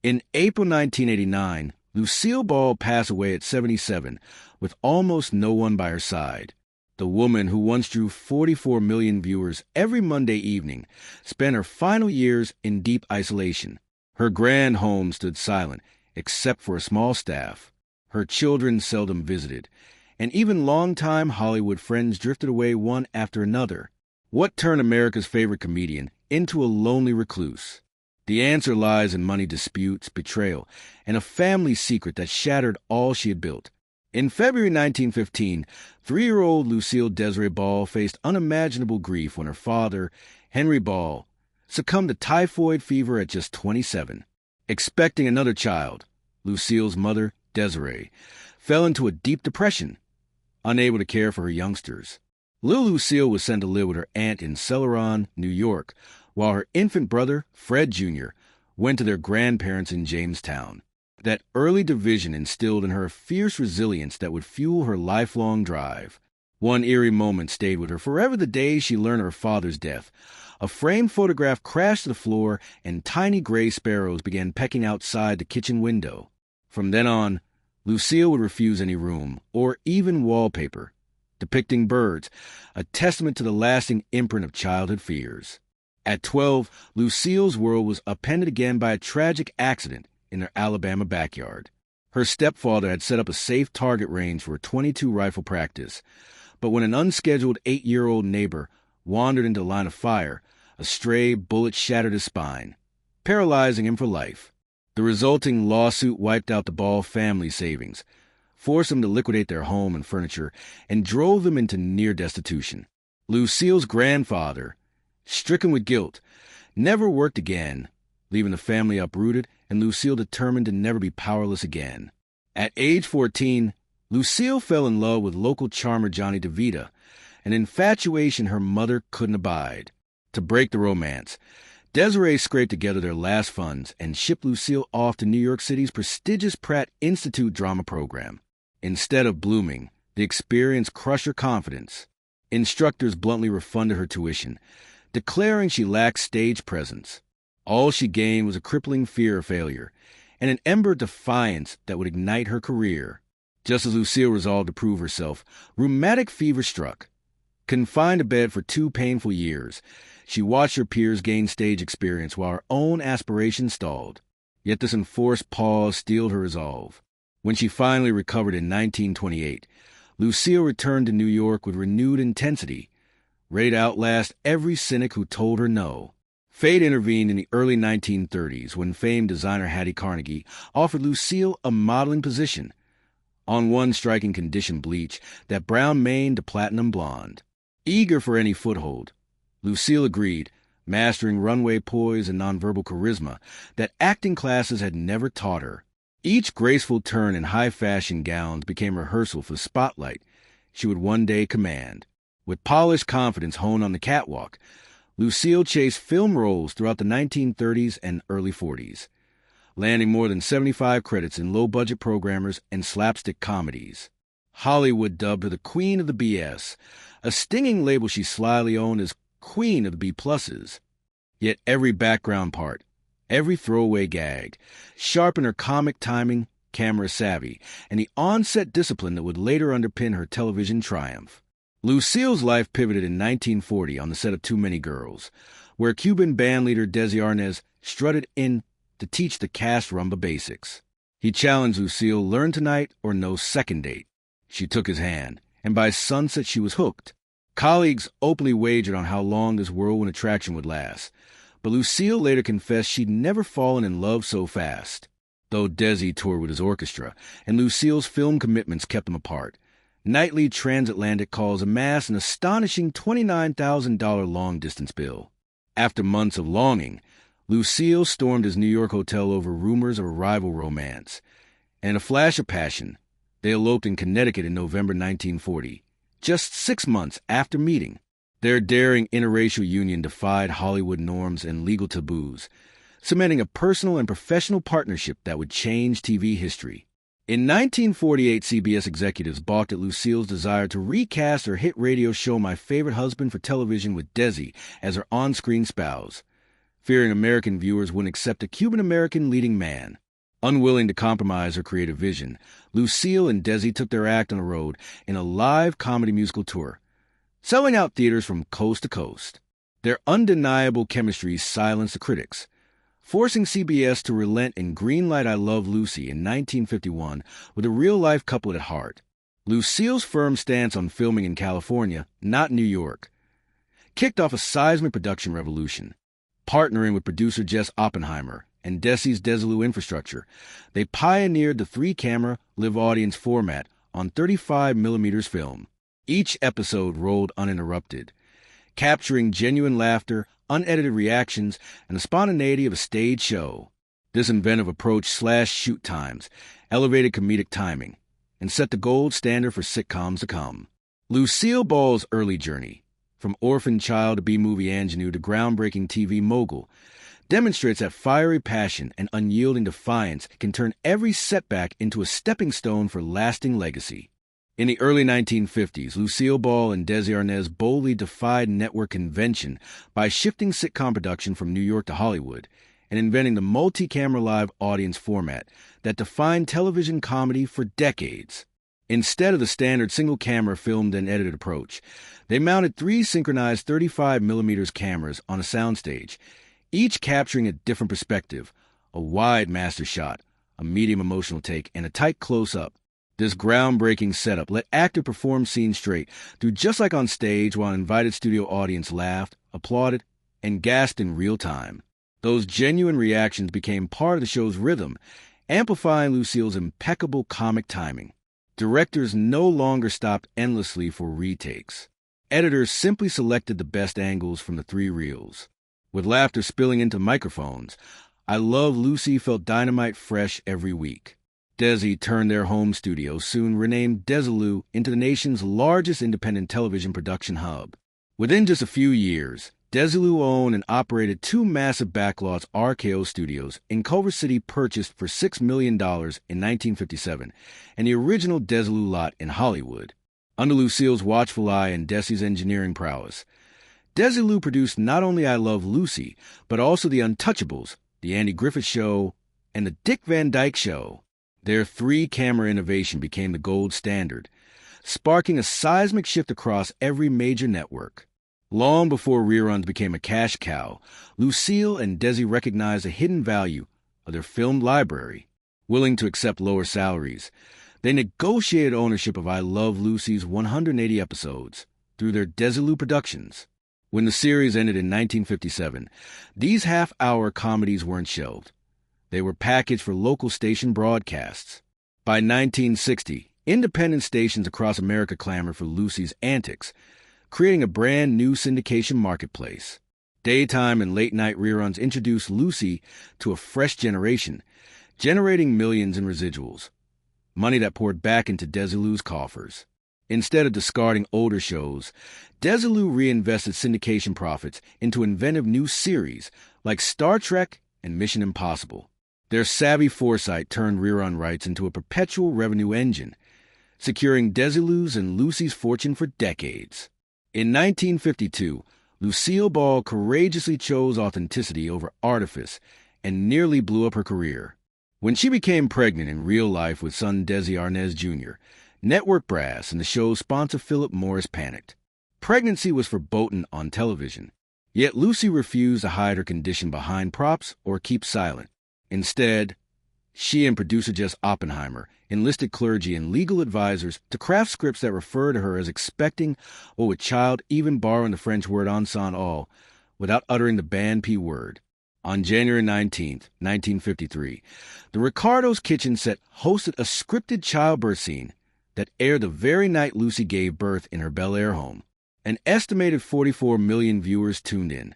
In April 1989, Lucille Ball passed away at 77, with almost no one by her side. The woman who once drew 44 million viewers every Monday evening spent her final years in deep isolation. Her grand home stood silent, except for a small staff. Her children seldom visited, and even longtime Hollywood friends drifted away one after another. What turned America's favorite comedian into a lonely recluse? The answer lies in money disputes, betrayal, and a family secret that shattered all she had built. In February 1915, 3-year-old Lucille Desiree Ball faced unimaginable grief when her father, Henry Ball, succumbed to typhoid fever at just 27. Expecting another child, Lucille's mother, Desiree, fell into a deep depression, unable to care for her youngsters. Little Lucille was sent to live with her aunt in Celeron, New York, while her infant brother, Fred Jr., went to their grandparents in Jamestown. That early division instilled in her a fierce resilience that would fuel her lifelong drive. One eerie moment stayed with her forever: the day she learned of her father's death. A framed photograph crashed to the floor, and tiny gray sparrows began pecking outside the kitchen window. From then on, Lucille would refuse any room, or even wallpaper, depicting birds, a testament to the lasting imprint of childhood fears. At 12, Lucille's world was upended again by a tragic accident in her Alabama backyard. Her stepfather had set up a safe target range for a .22 rifle practice, but when an unscheduled 8-year-old neighbor wandered into the line of fire, a stray bullet shattered his spine, paralyzing him for life. The resulting lawsuit wiped out the Ball family savings, forced them to liquidate their home and furniture, and drove them into near destitution. Lucille's grandfather, stricken with guilt, never worked again, leaving the family uprooted and Lucille determined to never be powerless again. At age 14, Lucille fell in love with local charmer Johnny DeVita, an infatuation her mother couldn't abide. To break the romance, Desiree scraped together their last funds and shipped Lucille off to New York City's prestigious Pratt Institute drama program. Instead of blooming, the experience crushed her confidence. Instructors bluntly refunded her tuition, declaring she lacked stage presence. All she gained was a crippling fear of failure and an ember of defiance that would ignite her career. Just as Lucille resolved to prove herself, rheumatic fever struck. Confined to bed for 2 painful years, she watched her peers gain stage experience while her own aspirations stalled. Yet this enforced pause steeled her resolve. When she finally recovered in 1928, Lucille returned to New York with renewed intensity, ready to outlast every cynic who told her no. Fate intervened in the early 1930s when famed designer Hattie Carnegie offered Lucille a modeling position, on one striking condition: bleach that brown mane to platinum blonde. Eager for any foothold, Lucille agreed, mastering runway poise and nonverbal charisma that acting classes had never taught her. Each graceful turn in high-fashion gowns became rehearsal for the spotlight she would one day command. With polished confidence honed on the catwalk, Lucille chased film roles throughout the 1930s and early 40s, landing more than 75 credits in low-budget programmers and slapstick comedies. Hollywood dubbed her the Queen of the BS, a stinging label she slyly owned as Queen of the B+s. Yet every background part, every throwaway gag, sharpened her comic timing, camera savvy, and the on-set discipline that would later underpin her television triumph. Lucille's life pivoted in 1940 on the set of Too Many Girls, where Cuban bandleader Desi Arnaz strutted in to teach the cast rumba basics. He challenged Lucille, learn tonight or no second date. She took his hand, and by sunset she was hooked. Colleagues openly wagered on how long this whirlwind attraction would last, but Lucille later confessed she'd never fallen in love so fast. Though Desi toured with his orchestra, and Lucille's film commitments kept them apart, nightly transatlantic calls amassed an astonishing $29,000 long-distance bill. After months of longing, Lucille stormed his New York hotel over rumors of a rival romance, and in a flash of passion, they eloped in Connecticut in November 1940, just 6 months after meeting. Their daring interracial union defied Hollywood norms and legal taboos, cementing a personal and professional partnership that would change TV history. In 1948, CBS executives balked at Lucille's desire to recast her hit radio show My Favorite Husband for television with Desi as her on-screen spouse. fearing American viewers wouldn't accept a Cuban-American leading man. Unwilling to compromise her creative vision, Lucille and Desi took their act on the road in a live comedy musical tour, selling out theaters from coast to coast. Their undeniable chemistry silenced the critics, forcing CBS to relent and greenlight I Love Lucy in 1951 with a real-life couplet at heart. Lucille's firm stance on filming in California, not New York, kicked off a seismic production revolution. Partnering with producer Jess Oppenheimer and Desi's Desilu infrastructure, they pioneered the 3-camera live audience format on 35mm film. Each episode rolled uninterrupted, capturing genuine laughter, unedited reactions, and the spontaneity of a stage show. This inventive approach slashed shoot times, elevated comedic timing, and set the gold standard for sitcoms to come. Lucille Ball's early journey, from orphan child to B-movie ingenue to groundbreaking TV mogul, demonstrates that fiery passion and unyielding defiance can turn every setback into a stepping stone for lasting legacy. In the early 1950s, Lucille Ball and Desi Arnaz boldly defied network convention by shifting sitcom production from New York to Hollywood and inventing the multi-camera live audience format that defined television comedy for decades. Instead of the standard single-camera filmed and edited approach, they mounted 3 synchronized 35mm cameras on a soundstage, each capturing a different perspective, a wide master shot, a medium emotional take, and a tight close-up. This groundbreaking setup let actors perform scenes straight through just like on stage, while an invited studio audience laughed, applauded, and gasped in real time. Those genuine reactions became part of the show's rhythm, amplifying Lucille's impeccable comic timing. Directors no longer stopped endlessly for retakes. Editors simply selected the best angles from the 3 reels. With laughter spilling into microphones, I Love Lucy felt dynamite fresh every week. Desi turned their home studio, soon renamed Desilu, into the nation's largest independent television production hub. Within just a few years, Desilu owned and operated 2 massive backlots RKO Studios in Culver City, purchased for $6 million in 1957, and the original Desilu lot in Hollywood. Under Lucille's watchful eye and Desi's engineering prowess, Desilu produced not only I Love Lucy, but also The Untouchables, The Andy Griffith Show, and The Dick Van Dyke Show. Their 3-camera innovation became the gold standard, sparking a seismic shift across every major network. Long before reruns became a cash cow, Lucille and Desi recognized the hidden value of their filmed library. Willing to accept lower salaries, they negotiated ownership of I Love Lucy's 180 episodes through their Desilu Productions. When the series ended in 1957, these half-hour comedies weren't shelved. They were packaged for local station broadcasts. By 1960, independent stations across America clamored for Lucy's antics, creating a brand new syndication marketplace. Daytime and late-night reruns introduced Lucy to a fresh generation, generating millions in residuals, money that poured back into Desilu's coffers. Instead of discarding older shows, Desilu reinvested syndication profits into inventive new series like Star Trek and Mission Impossible. Their savvy foresight turned rerun rights into a perpetual revenue engine, securing Desilu's and Lucy's fortune for decades. In 1952, Lucille Ball courageously chose authenticity over artifice and nearly blew up her career. When she became pregnant in real life with son Desi Arnaz Jr., network brass and the show's sponsor Philip Morris panicked. Pregnancy was verboten on television, yet Lucy refused to hide her condition behind props or keep silent. Instead, she and producer Jess Oppenheimer enlisted clergy and legal advisors to craft scripts that refer to her as expecting or with child, even borrowing the French word enceinte without uttering the banned P word. On January 19, 1953, the Ricardo's Kitchen set hosted a scripted childbirth scene that aired the very night Lucy gave birth in her Bel Air home. An estimated 44 million viewers tuned in,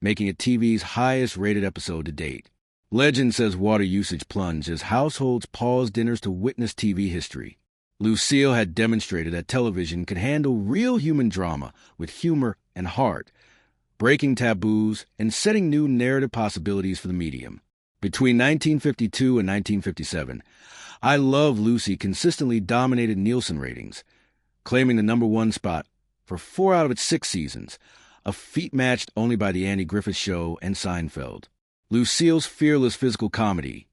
making it TV's highest-rated episode to date. Legend says water usage plunged as households paused dinners to witness TV history. Lucille had demonstrated that television could handle real human drama with humor and heart, breaking taboos and setting new narrative possibilities for the medium. Between 1952 and 1957, I Love Lucy consistently dominated Nielsen ratings, claiming the #1 spot for 4 out of its 6 seasons, a feat matched only by The Andy Griffith Show and Seinfeld. Lucille's fearless physical comedy,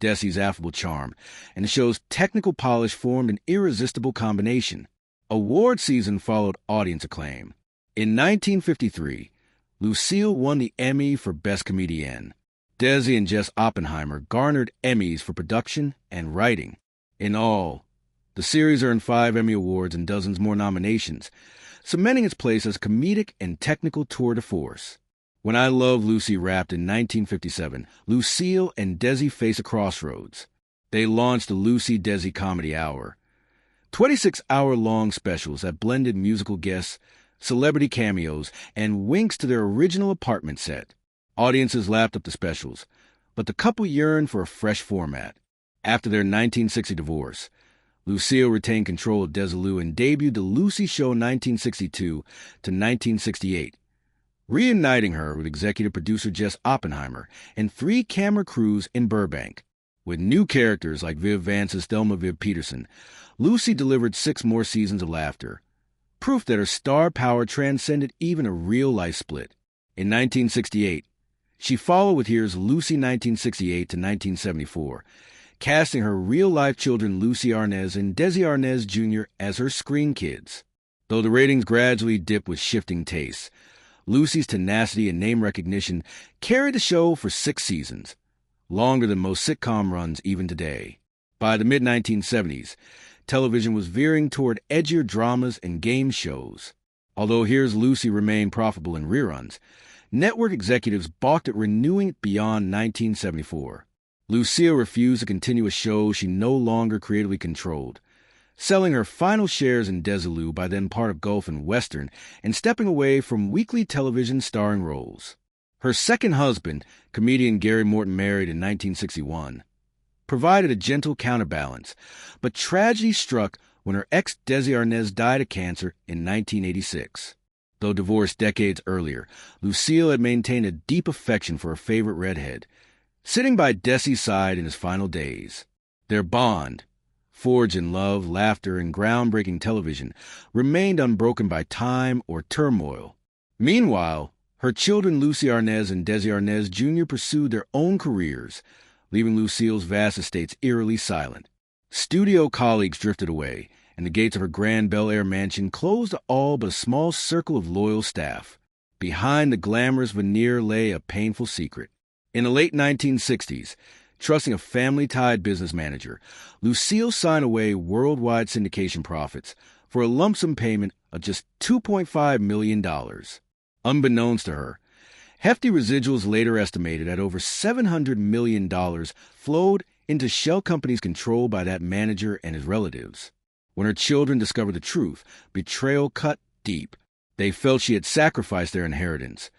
Desi's affable charm, and the show's technical polish formed an irresistible combination. Award season followed audience acclaim. In 1953, Lucille won the Emmy for Best Comedienne. Desi and Jess Oppenheimer garnered Emmys for production and writing. In all, the series earned 5 Emmy Awards and dozens more nominations, cementing its place as comedic and technical tour de force. When I Love Lucy wrapped in 1957, Lucille and Desi face a crossroads. They launched the Lucy-Desi Comedy Hour, 26-hour-long specials that blended musical guests, celebrity cameos, and winks to their original apartment set. Audiences lapped up the specials, but the couple yearned for a fresh format. After their 1960 divorce, Lucille retained control of Desilu and debuted The Lucy Show 1962 to 1968, reuniting her with executive producer Jess Oppenheimer and 3 camera crews in Burbank. With new characters like Viv Vance's Thelma Viv Peterson, Lucy delivered 6 more seasons of laughter, proof that her star power transcended even a real-life split. In 1968, she followed with Here's Lucy 1968 to 1974, casting her real-life children Lucy Arnaz and Desi Arnaz Jr. as her screen kids. Though the ratings gradually dipped with shifting tastes, Lucy's tenacity and name recognition carried the show for 6 seasons, longer than most sitcom runs even today. By the mid-1970s, television was veering toward edgier dramas and game shows. Although Here's Lucy remained profitable in reruns, network executives balked at renewing it beyond 1974. Lucille refused to continue a show she no longer creatively controlled, selling her final shares in Desilu, by then part of Gulf and Western, and stepping away from weekly television starring roles. Her second husband, comedian Gary Morton, married in 1961, provided a gentle counterbalance, but tragedy struck when her ex Desi Arnaz died of cancer in 1986. Though divorced decades earlier, Lucille had maintained a deep affection for her favorite redhead, sitting by Desi's side in his final days. Their bond, forged in love, laughter, and groundbreaking television, remained unbroken by time or turmoil. Meanwhile, her children Lucy Arnaz and Desi Arnaz Jr. pursued their own careers, leaving Lucille's vast estates eerily silent. Studio colleagues drifted away, and the gates of her grand Bel Air mansion closed to all but a small circle of loyal staff. Behind the glamorous veneer lay a painful secret. In the late 1960s, trusting a family-tied business manager, Lucille signed away worldwide syndication profits for a lump sum payment of just $2.5 million. Unbeknownst to her, hefty residuals later estimated at over $700 million flowed into shell companies controlled by that manager and his relatives. When her children discovered the truth, betrayal cut deep. They felt she had sacrificed their inheritance,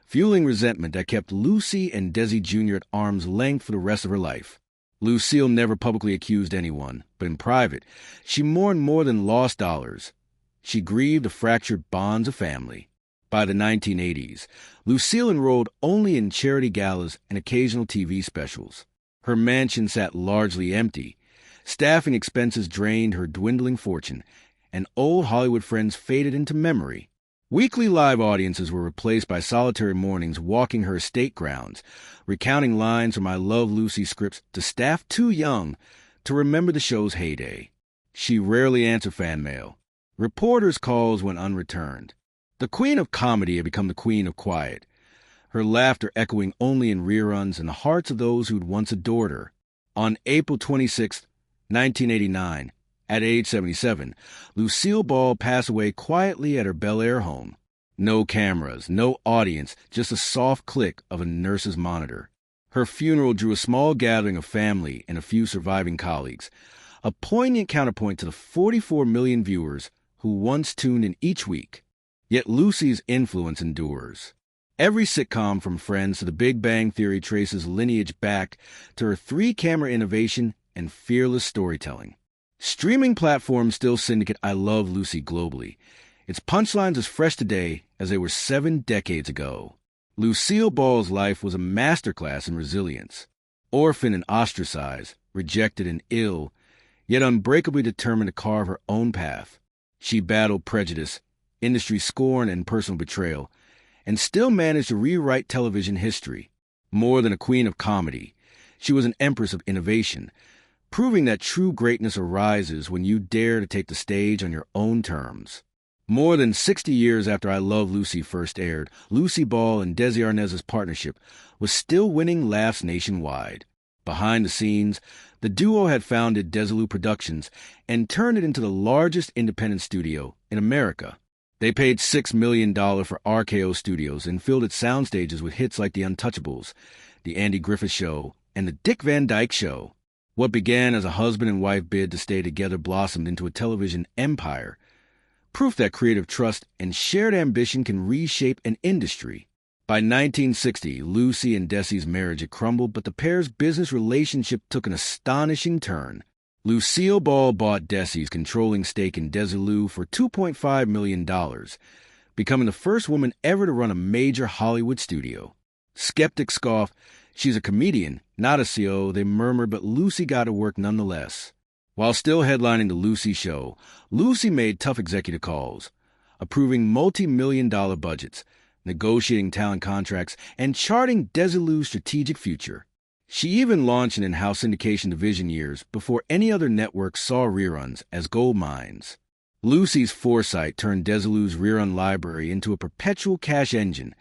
fueling resentment that kept Lucy and Desi Jr. at arm's length for the rest of her life. Lucille never publicly accused anyone, but in private, she mourned more than lost dollars. She grieved the fractured bonds of family. By the 1980s, Lucille enrolled only in charity galas and occasional TV specials. Her mansion sat largely empty. Staffing expenses drained her dwindling fortune, and old Hollywood friends faded into memory. Weekly live audiences were replaced by solitary mornings walking her estate grounds, recounting lines from I Love Lucy scripts to staff too young to remember the show's heyday. She rarely answered fan mail. Reporters' calls went unreturned. The queen of comedy had become the queen of quiet, her laughter echoing only in reruns in the hearts of those who'd once adored her. On April 26, 1989, at age 77, Lucille Ball passed away quietly at her Bel Air home. No cameras, no audience, just a soft click of a nurse's monitor. Her funeral drew a small gathering of family and a few surviving colleagues, a poignant counterpoint to the 44 million viewers who once tuned in each week. Yet Lucy's influence endures. Every sitcom from Friends to The Big Bang Theory traces lineage back to her 3-camera innovation and fearless storytelling. Streaming platforms still syndicate I Love Lucy globally. Its punchlines as fresh today as they were 7 decades ago. Lucille Ball's life was a masterclass in resilience. Orphan and ostracized, rejected and ill, yet unbreakably determined to carve her own path. She battled prejudice, industry scorn, and personal betrayal, and still managed to rewrite television history. More than a queen of comedy, she was an empress of innovation, proving that true greatness arises when you dare to take the stage on your own terms. More than 60 years after I Love Lucy first aired, Lucille Ball and Desi Arnaz's partnership was still winning laughs nationwide. Behind the scenes, the duo had founded Desilu Productions and turned it into the largest independent studio in America. They paid $6 million for RKO Studios and filled its sound stages with hits like The Untouchables, The Andy Griffith Show, and The Dick Van Dyke Show. What began as a husband and wife bid to stay together blossomed into a television empire, proof that creative trust and shared ambition can reshape an industry. By 1960, Lucy and Desi's marriage had crumbled, but the pair's business relationship took an astonishing turn. Lucille Ball bought Desi's controlling stake in Desilu for $2.5 million, becoming the first woman ever to run a major Hollywood studio. Skeptics scoff, "She's a comedian, not a CEO," they murmur, but Lucy got to work nonetheless. While still headlining The Lucy Show, Lucy made tough executive calls, approving multi-million-dollar budgets, negotiating talent contracts, and charting Desilu's strategic future. She even launched an in-house syndication division years before any other network saw reruns as gold mines. Lucy's foresight turned Desilu's rerun library into a perpetual cash engine,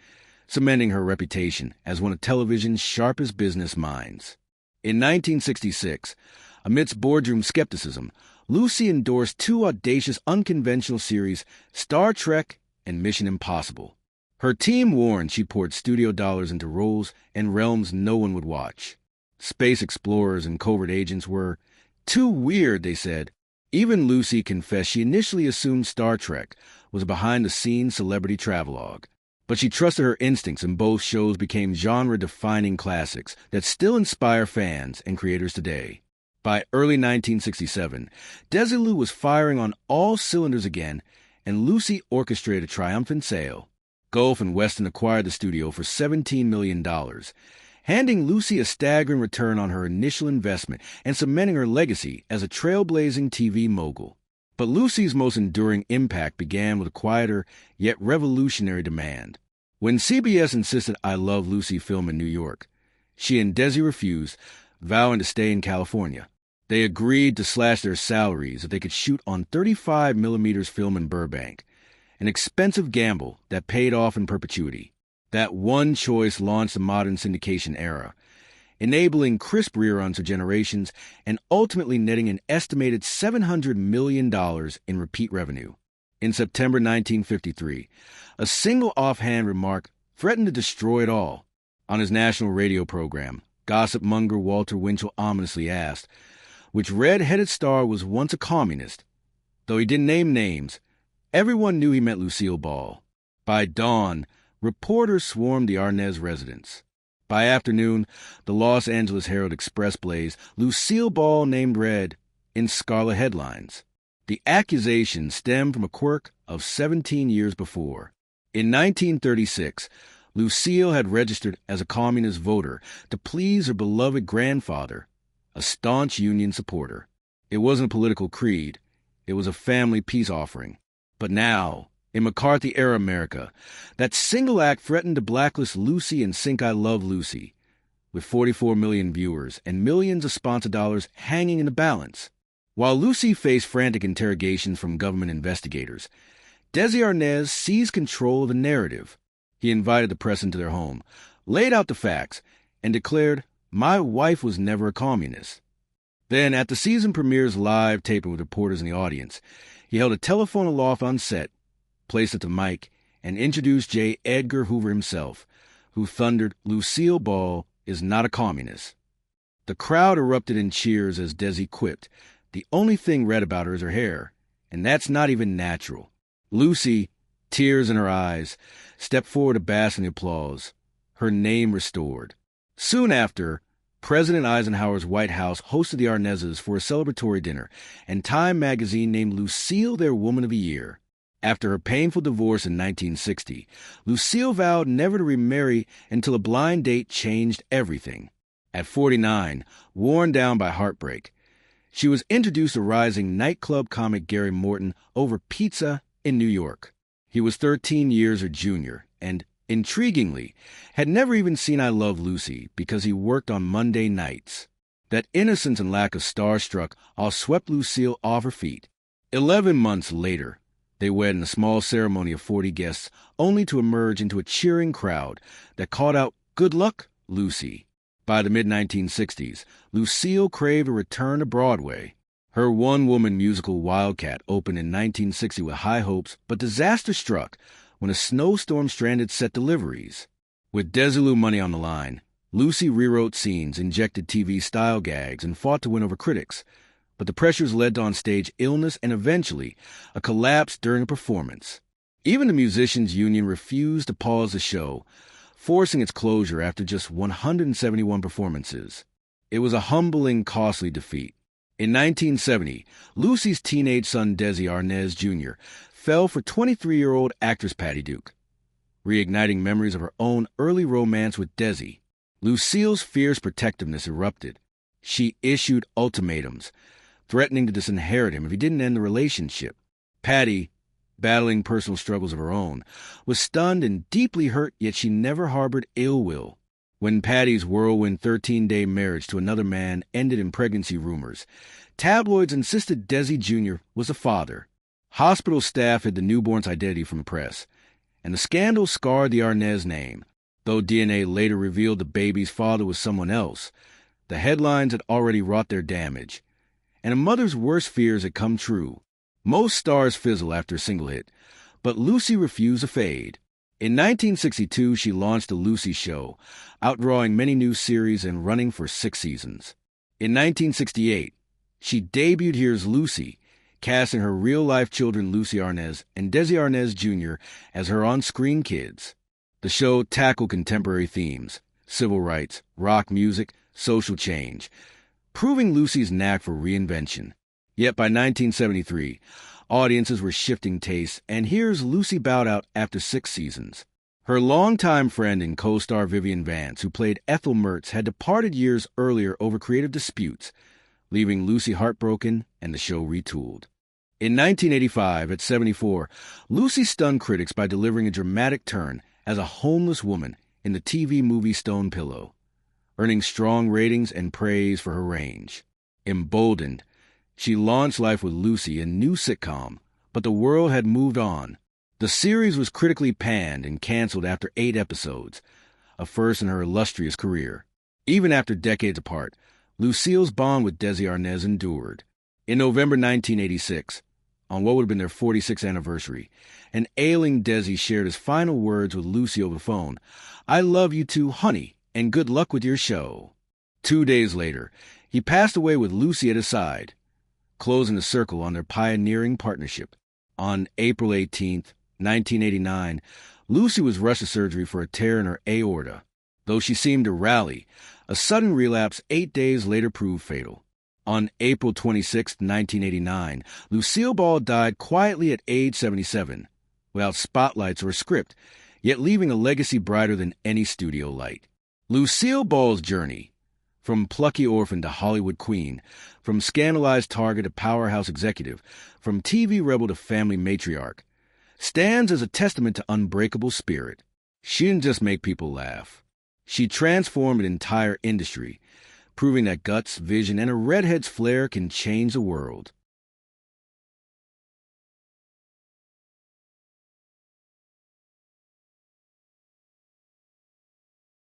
cementing her reputation as one of television's sharpest business minds. In 1966, amidst boardroom skepticism, Lucy endorsed two audacious, unconventional series, Star Trek and Mission Impossible. Her team warned she poured studio dollars into roles and realms no one would watch. Space explorers and covert agents were too weird, they said. Even Lucy confessed she initially assumed Star Trek was a behind-the-scenes celebrity travelogue. But she trusted her instincts, and both shows became genre-defining classics that still inspire fans and creators today. By early 1967, Desilu was firing on all cylinders again, and Lucy orchestrated a triumphant sale. Gulf and Weston acquired the studio for $17 million, handing Lucy a staggering return on her initial investment and cementing her legacy as a trailblazing TV mogul. But Lucy's most enduring impact began with a quieter, yet revolutionary demand. When CBS insisted I Love Lucy film in New York, she and Desi refused, vowing to stay in California. They agreed to slash their salaries if they could shoot on 35mm film in Burbank, an expensive gamble that paid off in perpetuity. That one choice launched the modern syndication era, enabling crisp reruns for generations and ultimately netting an estimated $700 million in repeat revenue. In September 1953, a single offhand remark threatened to destroy it all. On his national radio program, gossip monger Walter Winchell ominously asked, which red-headed star was once a communist? Though he didn't name names, everyone knew he meant Lucille Ball. By dawn, reporters swarmed the Arnaz residence. By afternoon, the Los Angeles Herald Express blazed Lucille Ball named Red in scarlet headlines. The accusation stemmed from a quirk of 17 years before. In 1936, Lucille had registered as a communist voter to please her beloved grandfather, a staunch Union supporter. It wasn't a political creed. It was a family peace offering. But now, in McCarthy-era America, that single act threatened to blacklist Lucy and sink I Love Lucy, with 44 million viewers and millions of sponsor dollars hanging in the balance. While Lucy faced frantic interrogations from government investigators, Desi Arnaz seized control of the narrative. He invited the press into their home, laid out the facts, and declared, "My wife was never a communist." Then, at the season premiere's live taping with reporters in the audience, he held a telephone aloft on set, placed at the mic, and introduced J. Edgar Hoover himself, who thundered, "Lucille Ball is not a communist." The crowd erupted in cheers as Desi quipped, "The only thing red about her is her hair, and that's not even natural." Lucy, tears in her eyes, stepped forward to bask in the applause, her name restored. Soon after, President Eisenhower's White House hosted the Arnazes for a celebratory dinner, and Time magazine named Lucille their Woman of the Year. After her painful divorce in 1960, Lucille vowed never to remarry until a blind date changed everything. At 49, worn down by heartbreak, she was introduced to rising nightclub comic Gary Morton over pizza in New York. He was 13 years her junior, and intriguingly, had never even seen I Love Lucy because he worked on Monday nights. That innocence and lack of starstruck all swept Lucille off her feet. 11 months later, they wed in a small ceremony of 40 guests, only to emerge into a cheering crowd that called out, "Good luck, Lucy." By the mid-1960s, Lucille craved a return to Broadway. Her one-woman musical Wildcat opened in 1960 with high hopes, but disaster struck when a snowstorm stranded set deliveries. With Desilu money on the line, Lucy rewrote scenes, injected TV style gags, and fought to win over critics. But the pressures led to on-stage illness and eventually a collapse during a performance. Even the Musicians' Union refused to pause the show, forcing its closure after just 171 performances. It was a humbling, costly defeat. In 1970, Lucy's teenage son Desi Arnaz Jr. fell for 23-year-old actress Patty Duke. Reigniting memories of her own early romance with Desi, Lucille's fierce protectiveness erupted. She issued ultimatums, threatening to disinherit him if he didn't end the relationship. Patty, battling personal struggles of her own, was stunned and deeply hurt, yet she never harbored ill will. When Patty's whirlwind 13-day marriage to another man ended in pregnancy rumors, tabloids insisted Desi Jr. was a father. Hospital staff hid the newborn's identity from the press, and the scandal scarred the Arnaz name. Though DNA later revealed the baby's father was someone else, the headlines had already wrought their damage, and a mother's worst fears had come true. Most stars fizzle after a single hit, but Lucy refused to fade. In 1962, she launched The Lucy Show, outdrawing many new series and running for 6 seasons. In 1968, she debuted Here's Lucy, casting her real-life children Lucy Arnaz and Desi Arnaz Jr. as her on-screen kids. The show tackled contemporary themes, civil rights, rock music, social change, proving Lucy's knack for reinvention. Yet by 1973, audiences were shifting tastes, and Here's Lucy bowed out after 6 seasons. Her longtime friend and co-star Vivian Vance, who played Ethel Mertz, had departed years earlier over creative disputes, leaving Lucy heartbroken and the show retooled. In 1985, at 74, Lucy stunned critics by delivering a dramatic turn as a homeless woman in the TV movie Stone Pillow, earning strong ratings and praise for her range. Emboldened, she launched Life with Lucy, a new sitcom, but the world had moved on. The series was critically panned and canceled after 8 episodes, a first in her illustrious career. Even after decades apart, Lucille's bond with Desi Arnaz endured. In November 1986, on what would have been their 46th anniversary, an ailing Desi shared his final words with Lucy over the phone: "I love you too, honey, and good luck with your show." 2 days later, he passed away with Lucy at his side, closing the circle on their pioneering partnership. On April 18, 1989, Lucy was rushed to surgery for a tear in her aorta. Though she seemed to rally, a sudden relapse 8 days later proved fatal. On April 26, 1989, Lucille Ball died quietly at age 77, without spotlights or a script, yet leaving a legacy brighter than any studio light. Lucille Ball's journey, from plucky orphan to Hollywood queen, from scandalized target to powerhouse executive, from TV rebel to family matriarch, stands as a testament to unbreakable spirit. She didn't just make people laugh. She transformed an entire industry, proving that guts, vision, and a redhead's flair can change the world.